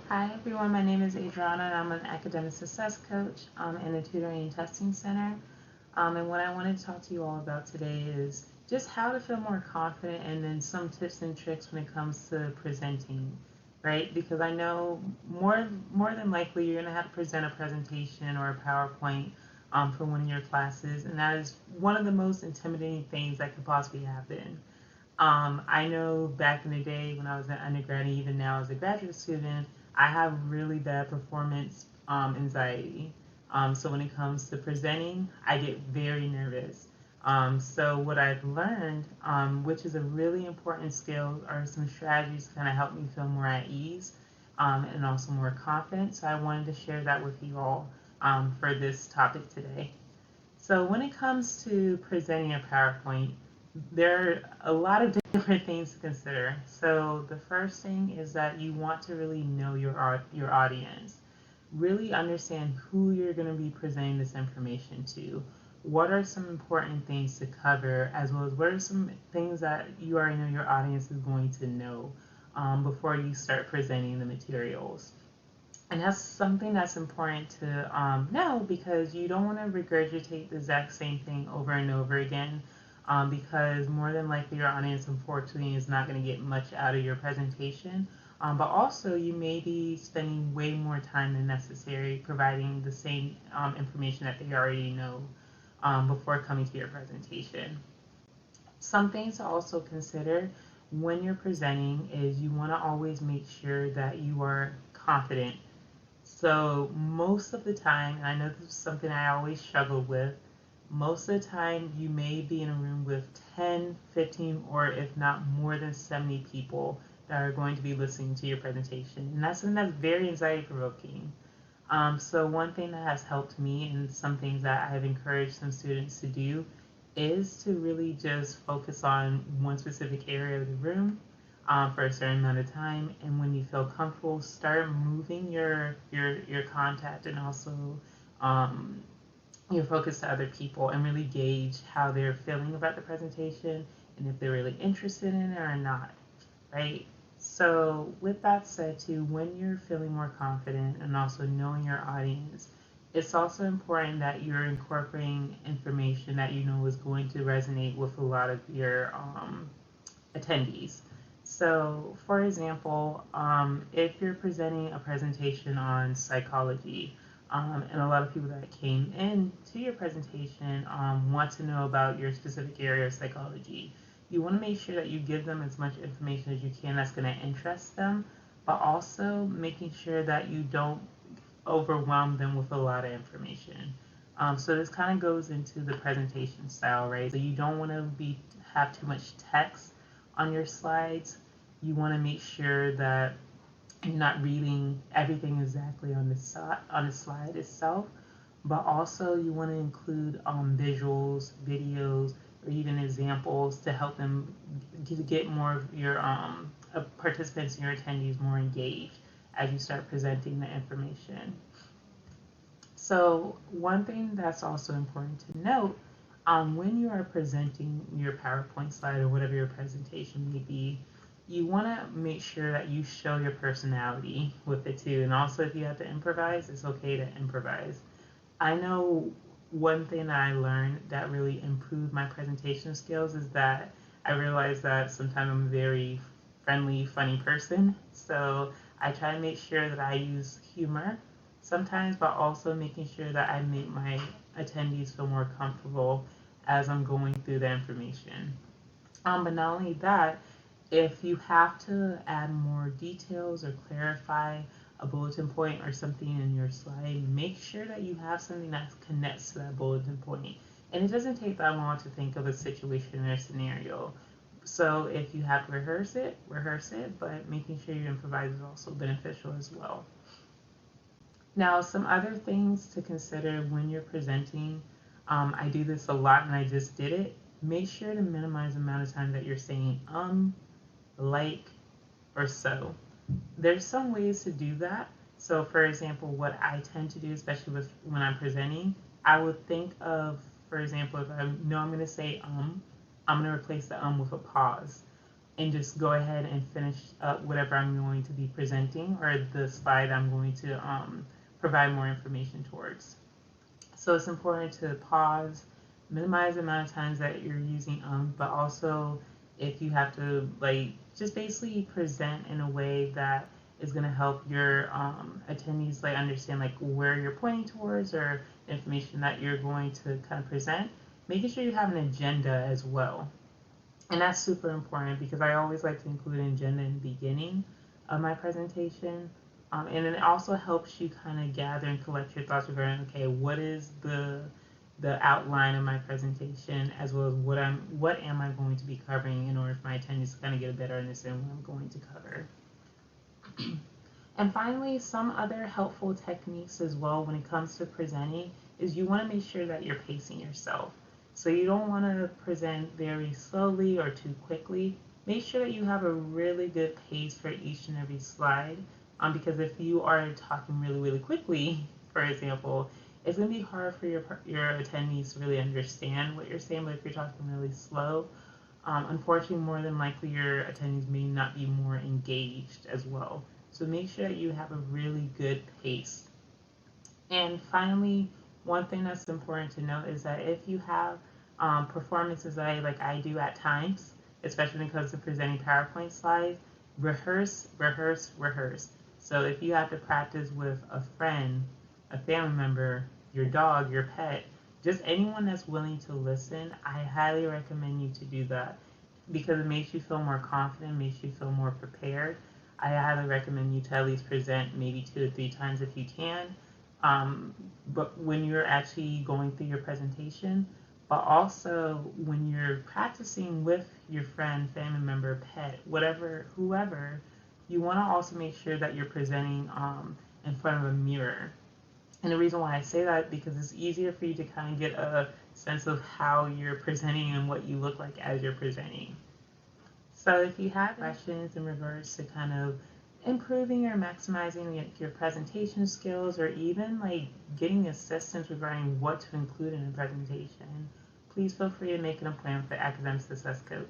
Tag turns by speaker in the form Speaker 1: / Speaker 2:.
Speaker 1: Hi everyone, my name is Adriana and I'm an academic success coach in the tutoring and testing center. And what I wanted to talk to you all about today is just how to feel more confident and then some tips and tricks when it comes to presenting, right? Because I know more than likely you're going to have to present a presentation or a PowerPoint for one of your classes, and that is one of the most intimidating things that could possibly happen. I know back in the day when I was an undergrad and even now as a graduate student, I have really bad performance anxiety. So when it comes to presenting, I get very nervous. So what I've learned, which is a really important skill, are some strategies to kind of help me feel more at ease and also more confident. So I wanted to share that with you all for this topic today. So when it comes to presenting a PowerPoint, there are a lot of different things to consider. So the first thing is that you want to really know your audience. Really understand who you're going to be presenting this information to. What are some important things to cover, as well as what are some things that you already know your audience is going to know before you start presenting the materials. And that's something that's important to know because you don't want to regurgitate the exact same thing over and over again because more than likely your audience, unfortunately, is not going to get much out of your presentation. But also, you may be spending way more time than necessary providing the same information that they already know before coming to your presentation. Some things to also consider when you're presenting is you want to always make sure that you are confident. So most of the time, and I know this is something I always struggle with, most of the time you may be in a room with 10, 15, or if not more than 70 people that are going to be listening to your presentation. And that's something that's very anxiety provoking. So one thing that has helped me and some things that I have encouraged some students to do is to really just focus on one specific area of the room for a certain amount of time, and when you feel comfortable, start moving your contact and also um, your focus to other people, and really gauge how they're feeling about the presentation and if they're really interested in it or not, right? So with that said too, when you're feeling more confident and also knowing your audience, it's also important that you're incorporating information that you know is going to resonate with a lot of your attendees. So, for example, if you're presenting a presentation on psychology, and a lot of people that came in to your presentation want to know about your specific area of psychology, you want to make sure that you give them as much information as you can that's going to interest them, but also making sure that you don't overwhelm them with a lot of information. So this kind of goes into the presentation style, right? So you don't want to have too much text on your slides. You want to make sure that you're not reading everything exactly on the slide itself, but also you want to include visuals, videos, or even examples to help them to get more of your participants and your attendees more engaged as you start presenting the information. So one thing that's also important to note when you are presenting your PowerPoint slide or whatever your presentation may be, you want to make sure that you show your personality with it too. And also, if you have to improvise, it's okay to improvise. I know one thing that I learned that really improved my presentation skills is that I realized that sometimes I'm a very friendly, funny person. So I try to make sure that I use humor sometimes, but also making sure that I make my attendees feel more comfortable as I'm going through the information. But not only that, if you have to add more details or clarify a bulletin point or something in your slide, make sure that you have something that connects to that bulletin point. And it doesn't take that long to think of a situation or a scenario. So if you have to rehearse it, but making sure you improvise is also beneficial as well. Now, some other things to consider when you're presenting, I do this a lot and I just did it. Make sure to minimize the amount of time that you're saying like, or so. There's some ways to do that. So for example, what I tend to do, especially when I'm presenting, I would think of, for example, if I know I'm going to say I'm going to replace the with a pause. and just go ahead and finish up whatever I'm going to be presenting or the slide I'm going to provide more information towards. So it's important to pause, minimize the amount of times that you're using but also if you have to like just basically present in a way that is going to help your attendees like understand like where you're pointing towards or information that you're going to kind of present, making sure you have an agenda as well. And that's super important because I always like to include an agenda in the beginning of my presentation. And then it also helps you kind of gather and collect your thoughts regarding, okay, what is the outline of my presentation, as well as what am I going to be covering in order for my attendees to kind of get a better understanding of what I'm going to cover. And finally, some other helpful techniques as well when it comes to presenting is you want to make sure that you're pacing yourself. So you don't want to present very slowly or too quickly. Make sure that you have a really good pace for each and every slide, because if you are talking really, really quickly, for example, it's going to be hard for your attendees to really understand what you're saying. But if you're talking really slow, unfortunately, more than likely your attendees may not be more engaged as well. So make sure that you have a really good pace. And finally, one thing that's important to note is that if you have performances like I do at times, especially when it comes to presenting PowerPoint slides, rehearse, rehearse, rehearse. So if you have to practice with a friend, a family member, your dog, your pet, just anyone that's willing to listen, I highly recommend you to do that because it makes you feel more confident, makes you feel more prepared. I highly recommend you to at least present maybe 2 to 3 times if you can. But when you're actually going through your presentation, but also when you're practicing with your friend, family member, pet, whatever, whoever, you want to also make sure that you're presenting in front of a mirror. And the reason why I say that is because it's easier for you to kind of get a sense of how you're presenting and what you look like as you're presenting. So if you have questions in regards to kind of improving or maximizing your presentation skills, or even like getting assistance regarding what to include in a presentation, please feel free to make an appointment with the academic success coach.